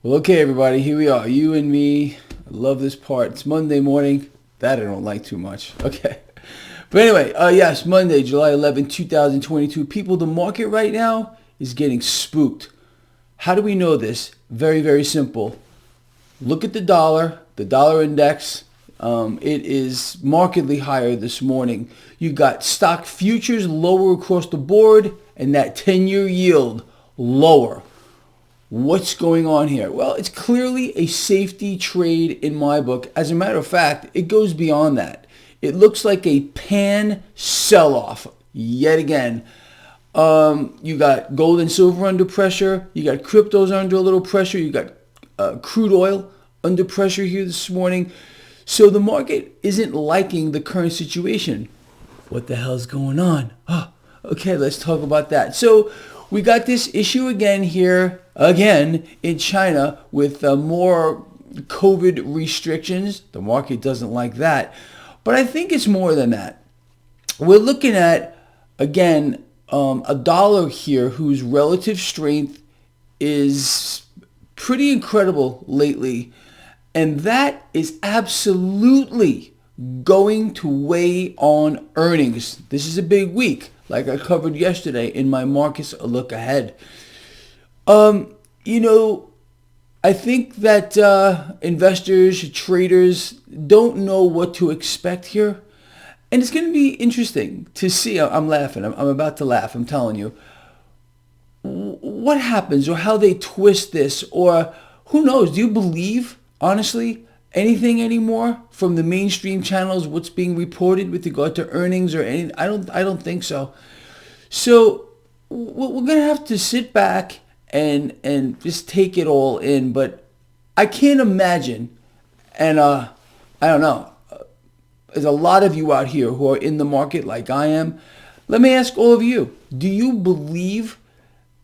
Well, okay, everybody, here we are. You and me. I love this part. It's Monday morning. That I don't like too much. Okay. But anyway, yes, Monday, July 11th, 2022. People, the market right now is getting spooked. How do we know this? Very, very simple. Look at the dollar index. It is markedly higher this morning. You got stock futures lower across the board and that 10-year yield lower. What's going on here? Well, it's clearly a safety trade in my book. As a matter of fact, it goes beyond that. It looks like a pan sell-off yet again. You got gold and silver under pressure. You got cryptos under a little pressure. You got crude oil under pressure here this morning. So the market isn't liking the current situation. What the hell's going on? Oh, okay, let's talk about that. So we got this issue again in China with more COVID restrictions. The market doesn't like that. But I think it's more than that. We're looking at, again, a dollar here whose relative strength is pretty incredible lately. And that is absolutely going to weigh on earnings. This is a big week, like I covered yesterday in my markets look ahead. I think that investors, traders don't know what to expect here. And it's going to be interesting to see. I'm laughing. I'm about to laugh. I'm telling you. What happens or how they twist this, or who knows? Do you believe, honestly, anything anymore from the mainstream channels, what's being reported with regard to earnings or anything? I don't think so. So we're going to have to sit back and just take it all in. But I can't imagine, and I don't know, there's a lot of you out here who are in the market like I am. Let me ask all of you, do you believe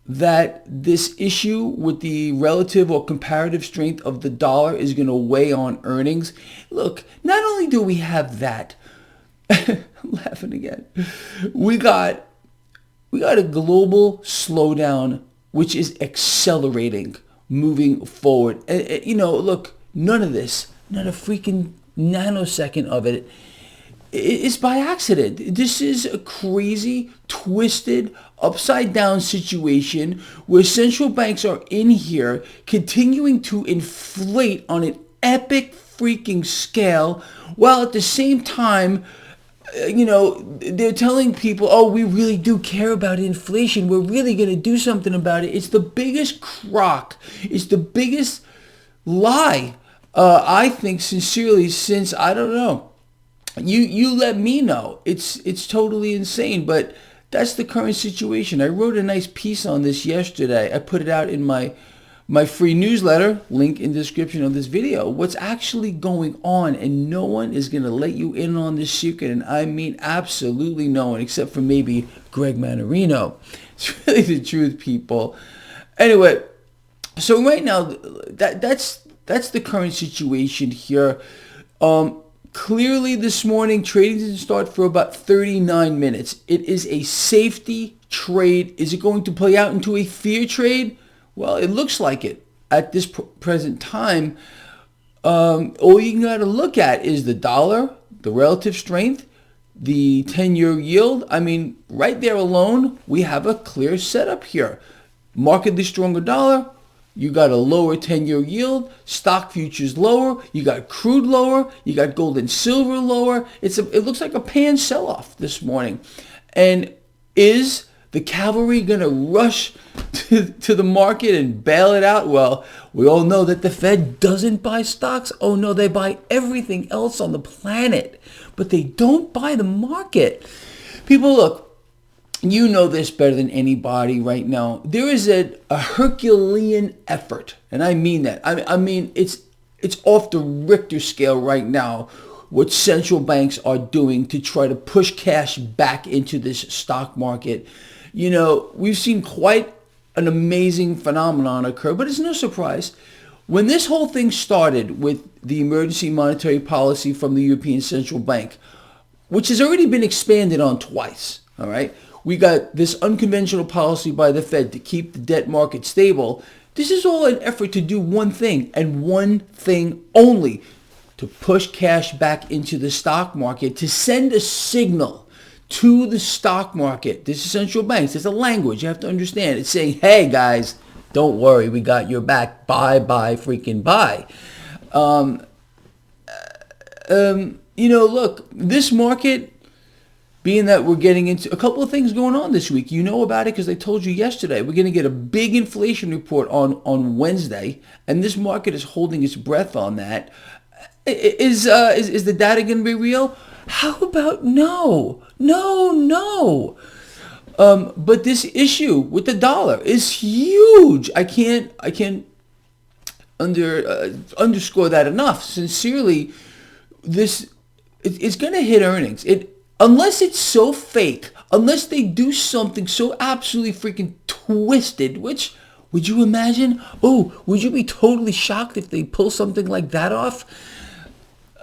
that this issue with the relative or comparative strength of the dollar is going to weigh on earnings? Look, not only do we have that, I'm laughing again, we got a global slowdown which is accelerating moving forward. Look, none of this, not a freaking nanosecond of it is by accident. This is a crazy, twisted, upside down situation where central banks are in here continuing to inflate on an epic freaking scale, while at the same time, they're telling people, oh, we really do care about inflation. We're really going to do something about it. It's the biggest crock. It's the biggest lie, I think, sincerely, since, I don't know. You let me know. It's totally insane, but that's the current situation. I wrote a nice piece on this yesterday. I put it out in my free newsletter, link in the description of this video. What's actually going on, and no one is going to let you in on this secret, and I mean absolutely no one, except for maybe Greg Mannarino. It's really the truth, people. Anyway, so right now, that's the current situation here. Clearly this morning, trading didn't start for about 39 minutes. It is a safety trade. Is it going to play out into a fear trade? Well, it looks like it at this present time. All you got to look at is the dollar, the relative strength, the 10-year yield. I mean, right there alone, we have a clear setup here. Markedly stronger dollar. You got a lower 10-year yield, stock futures lower, you got crude lower, you got gold and silver lower. It looks like a pan sell-off this morning. And is the cavalry going to rush to the market and bail it out? Well, we all know that the Fed doesn't buy stocks. Oh no, they buy everything else on the planet, but they don't buy the market. People, look, you know this better than anybody right now. There is a Herculean effort, and I mean that. I mean, it's off the Richter scale right now what central banks are doing to try to push cash back into this stock market. We've seen quite an amazing phenomenon occur, but it's no surprise. When this whole thing started with the emergency monetary policy from the European Central Bank, which has already been expanded on twice, all right? We got this unconventional policy by the Fed to keep the debt market stable. This is all an effort to do one thing and one thing only, to push cash back into the stock market, to send a signal to the stock market. This is central banks. It's a language you have to understand. It's saying, hey guys, don't worry, we got your back. Buy, freaking buy. Look, this market, being that we're getting into a couple of things going on this week, you know about it because I told you yesterday. We're going to get a big inflation report on Wednesday, and this market is holding its breath on that. Is the data going to be real? How about no? But this issue with the dollar is huge. I can't underscore that enough. Sincerely, it's going to hit earnings. Unless it's so fake, unless they do something so absolutely freaking twisted, which, would you imagine? Oh, would you be totally shocked if they pull something like that off?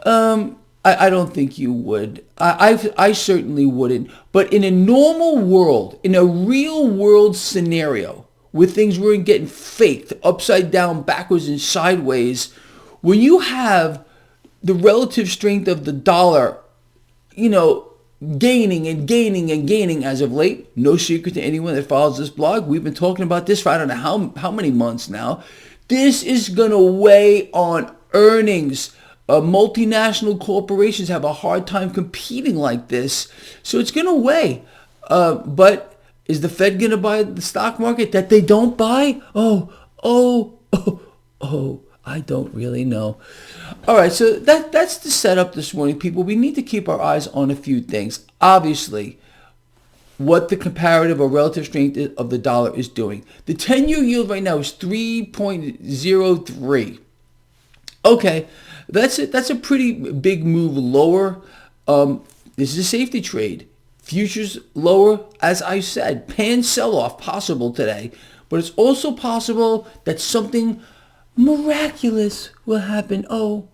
I don't think you would. I certainly wouldn't. But in a normal world, in a real world scenario, where things weren't getting faked, upside down, backwards, and sideways, when you have the relative strength of the dollar, gaining as of late, no secret to anyone that follows this blog, we've been talking about this for I don't know how many months now. This is going to weigh on earnings. Multinational corporations have a hard time competing like this, so it's going to weigh. But is the Fed going to buy the stock market that they don't buy? Oh, I don't really know. All right, so that's the setup this morning, people. We need to keep our eyes on a few things. Obviously, what the comparative or relative strength of the dollar is doing. The 10-year yield right now is 3.03. Okay, that's a pretty big move lower. This is a safety trade. Futures lower, as I said. Pan sell-off possible today. But it's also possible that something miraculous will happen. Oh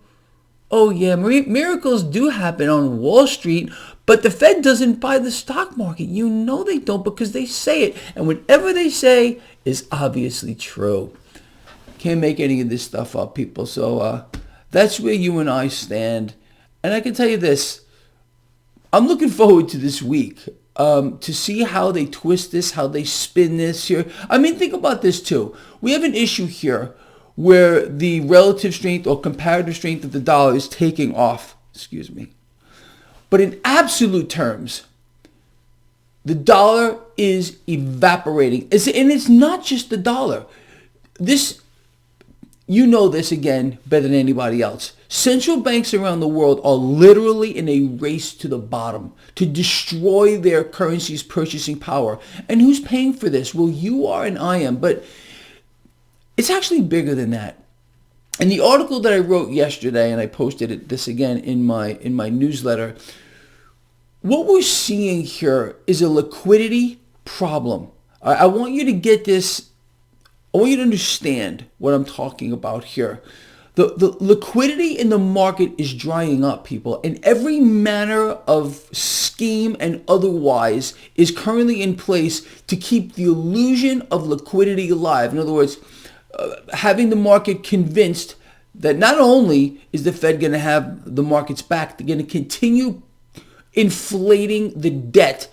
yeah, miracles do happen on Wall Street, but the Fed doesn't buy the stock market. You know they don't, because they say it. And whatever they say is obviously true. Can't make any of this stuff up, people. So that's where you and I stand. And I can tell you this. I'm looking forward to this week to see how they twist this, how they spin this here. I mean, think about this too. We have an issue here where the relative strength or comparative strength of the dollar is taking off. Excuse me. But in absolute terms, the dollar is evaporating. And it's not just the dollar. You know this again better than anybody else. Central banks around the world are literally in a race to the bottom to destroy their currency's purchasing power. And who's paying for this? Well, you are and I am, but it's actually bigger than that. In the article that I wrote yesterday, and I posted this again in my newsletter, what we're seeing here is a liquidity problem. I want you to get this. I want you to understand what I'm talking about here. The liquidity in the market is drying up, people, and every manner of scheme and otherwise is currently in place to keep the illusion of liquidity alive. In other words, having the market convinced that not only is the Fed going to have the markets back, they're going to continue inflating the debt.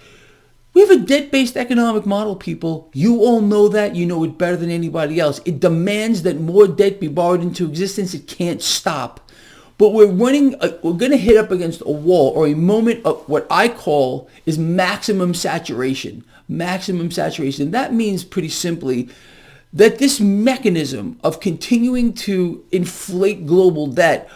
We have a debt-based economic model, people. You all know that. You know it better than anybody else. It demands that more debt be borrowed into existence. It can't stop. But we're going to hit up against a wall, or a moment of what I call is maximum saturation. Maximum saturation. That means pretty simply that this mechanism of continuing to inflate global debt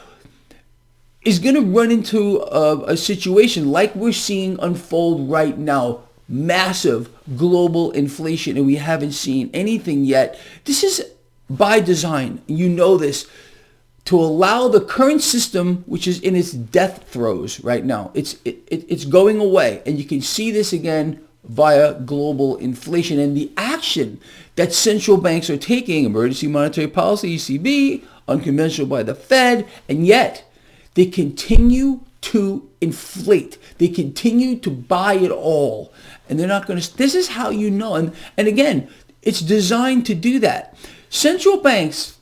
is going to run into a situation like we're seeing unfold right now. Massive global inflation, and we haven't seen anything yet. This is by design. You know this. To allow the current system, which is in its death throes right now, it's going away. And you can see this again via global inflation and the action that central banks are taking, emergency monetary policy, ECB, unconventional by the Fed, and yet they continue to inflate. They continue to buy it all. And they're not going to, this is how you know. And again, it's designed to do that. Central banks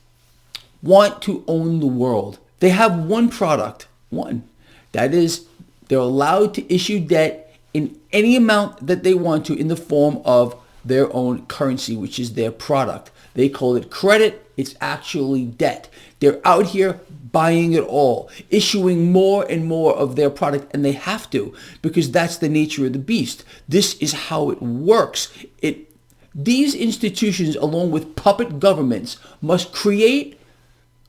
want to own the world. They have one product, one. That is, they're allowed to issue debt in any amount that they want to in the form of their own currency, which is their product. They call it credit. It's actually debt. They're out here buying it all, issuing more and more of their product, and they have to, because that's the nature of the beast. This is how it works. These institutions, along with puppet governments, must create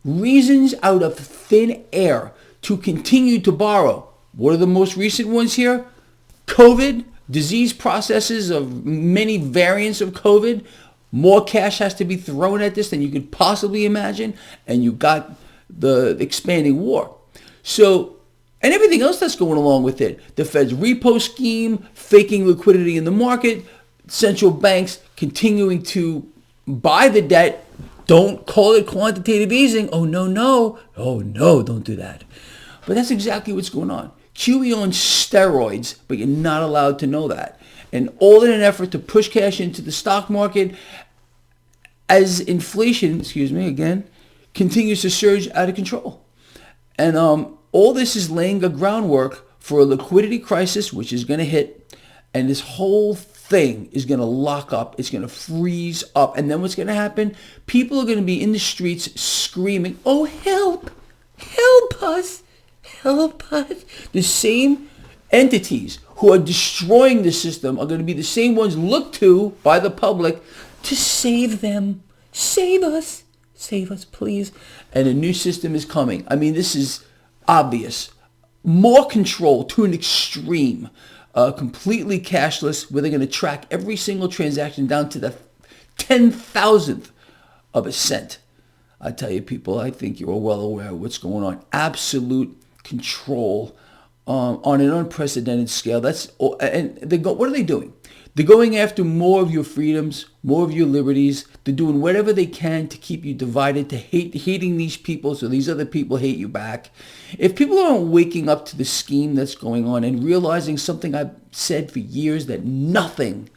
reasons out of thin air to continue to borrow. What are the most recent ones here? COVID, disease processes of many variants of COVID. More cash has to be thrown at this than you could possibly imagine, and you got the expanding war. So, and everything else that's going along with it. The Fed's repo scheme, faking liquidity in the market, central banks continuing to buy the debt. Don't call it quantitative easing. Oh, no. Oh, no, don't do that. But that's exactly what's going on. QE on steroids, but you're not allowed to know that. And all in an effort to push cash into the stock market as inflation, continues to surge out of control. And all this is laying a groundwork for a liquidity crisis, which is going to hit. And this whole thing is going to lock up. It's going to freeze up. And then what's going to happen? People are going to be in the streets screaming, oh, help, help us, help us. The same entities who are destroying the system are going to be the same ones looked to by the public to save them. Save us, please. And a new system is coming. I mean, this is obvious. More control to an extreme. Completely cashless, where they're going to track every single transaction down to the 10,000th of a cent. I tell you, people, I think you're well aware of what's going on. Absolute control on an unprecedented scale. What are they doing? They're going after more of your freedoms, more of your liberties. They're doing whatever they can to keep you divided, to hating these people so these other people hate you back. If people aren't waking up to the scheme that's going on and realizing something I've said for years, that nothing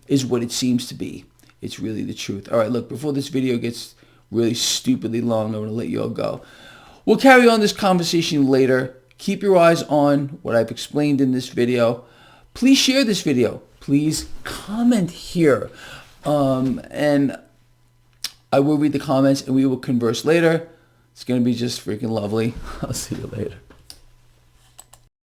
is what it seems to be. It's really the truth. All right, look, before this video gets really stupidly long, I'm going to let you all go. We'll carry on this conversation later. Keep your eyes on what I've explained in this video. Please share this video. Please comment here. And I will read the comments and we will converse later. It's going to be just freaking lovely. I'll see you later.